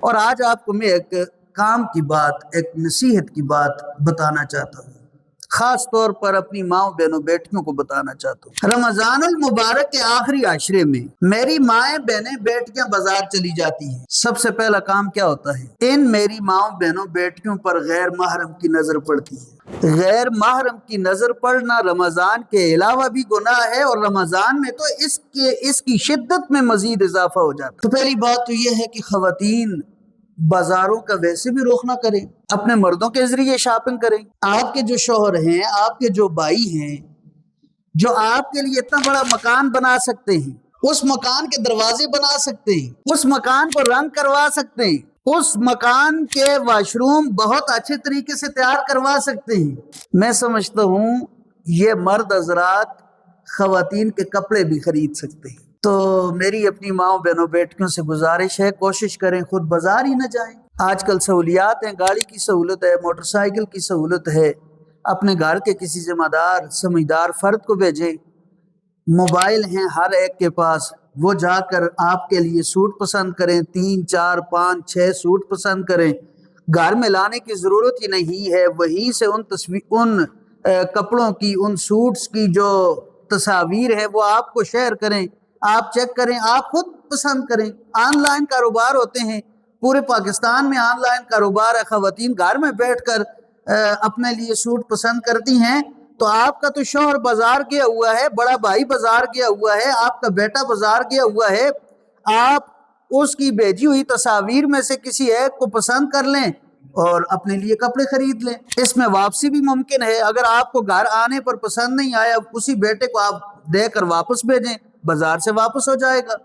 اور آج آپ کو میں ایک کام کی بات، ایک نصیحت کی بات بتانا چاہتا ہوں، خاص طور پر اپنی ماؤں بہنوں بیٹیوں کو بتانا چاہتا ہوں۔ رمضان المبارک کے آخری عشرے میں میری مائیں بہنیں بیٹیاں بازار چلی جاتی ہیں۔ سب سے پہلا کام کیا ہوتا ہے؟ ان میری ماؤں بہنوں بیٹیوں پر غیر محرم کی نظر پڑتی ہے۔ غیر محرم کی نظر پڑنا رمضان کے علاوہ بھی گناہ ہے، اور رمضان میں تو اس کی شدت میں مزید اضافہ ہو جاتا ہے۔ تو پہلی بات تو یہ ہے کہ خواتین بازاروں کا ویسے بھی رخ نہ کریں، اپنے مردوں کے ذریعے شاپنگ کریں۔ آپ کے جو شوہر ہیں، آپ کے جو بھائی ہیں، جو آپ کے لیے اتنا بڑا مکان بنا سکتے ہیں، اس مکان کے دروازے بنا سکتے ہیں، اس مکان کو رنگ کروا سکتے ہیں، اس مکان کے واش روم بہت اچھے طریقے سے تیار کروا سکتے ہیں، میں سمجھتا ہوں یہ مرد حضرات خواتین کے کپڑے بھی خرید سکتے ہیں۔ تو میری اپنی ماؤں بہنوں بیٹیوں سے گزارش ہے، کوشش کریں خود بازار ہی نہ جائیں۔ آج کل سہولیات ہیں، گاڑی کی سہولت ہے، موٹر سائیکل کی سہولت ہے، اپنے گھر کے کسی ذمہ دار سمجھدار فرد کو بھیجیں، موبائل ہیں ہر ایک کے پاس، وہ جا کر آپ کے لیے سوٹ پسند کریں، 3 4 5 6 سوٹ پسند کریں، گھر میں لانے کی ضرورت ہی نہیں ہے، وہیں سے ان کپڑوں کی، ان سوٹس کی جو تصاویر ہے وہ آپ کو شیئر کریں، آپ چیک کریں، آپ خود پسند کریں۔ آن لائن کاروبار ہوتے ہیں، پورے پاکستان میں آن لائن کاروبار ہے، خواتین گھر میں بیٹھ کر اپنے لیے سوٹ پسند کرتی ہیں۔ تو آپ کا تو شوہر بازار گیا ہوا ہے، بڑا بھائی بازار گیا ہوا ہے، آپ کا بیٹا بازار گیا ہوا ہے، آپ اس کی بھیجی ہوئی تصاویر میں سے کسی ایک کو پسند کر لیں اور اپنے لیے کپڑے خرید لیں۔ اس میں واپسی بھی ممکن ہے، اگر آپ کو گھر آنے پر پسند نہیں آیا، اسی بیٹے کو آپ دے کر واپس بھیجیں، بازار سے واپس ہو جائے گا،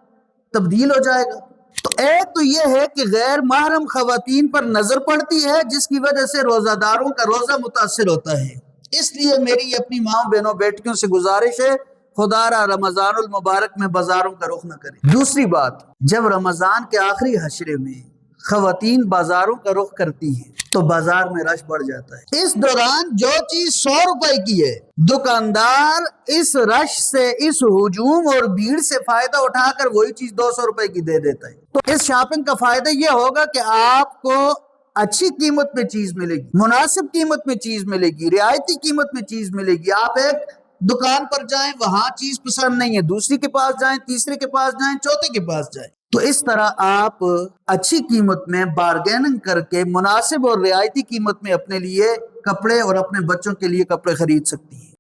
تبدیل ہو جائے گا۔ تو ایک تو یہ ہے کہ غیر محرم خواتین پر نظر پڑتی ہے، جس کی وجہ سے روزہ داروں کا روزہ متاثر ہوتا ہے۔ اس لیے میری اپنی ماؤں بہنوں بیٹیوں سے گزارش ہے، خدا را رمضان المبارک میں بازاروں کا رخ نہ کریں۔ دوسری بات، جب رمضان کے آخری عشرے میں خواتین بازاروں کا رخ کرتی ہیں تو بازار میں رش بڑھ جاتا ہے۔ اس دوران جو چیز 100 روپے کی ہے، دکاندار اس رش سے، اس ہجوم اور بھیڑ سے فائدہ اٹھا کر وہی چیز 200 روپے کی دے دیتا ہے۔ تو اس شاپنگ کا فائدہ یہ ہوگا کہ آپ کو اچھی قیمت میں چیز ملے گی، مناسب قیمت میں چیز ملے گی، رعایتی قیمت میں چیز ملے گی۔ آپ ایک دکان پر جائیں، وہاں چیز پسند نہیں ہے، دوسری کے پاس جائیں، تیسرے کے پاس جائیں، چوتھے کے پاس جائیں۔ تو اس طرح آپ اچھی قیمت میں بارگیننگ کر کے مناسب اور رعایتی قیمت میں اپنے لیے کپڑے اور اپنے بچوں کے لیے کپڑے خرید سکتی ہیں۔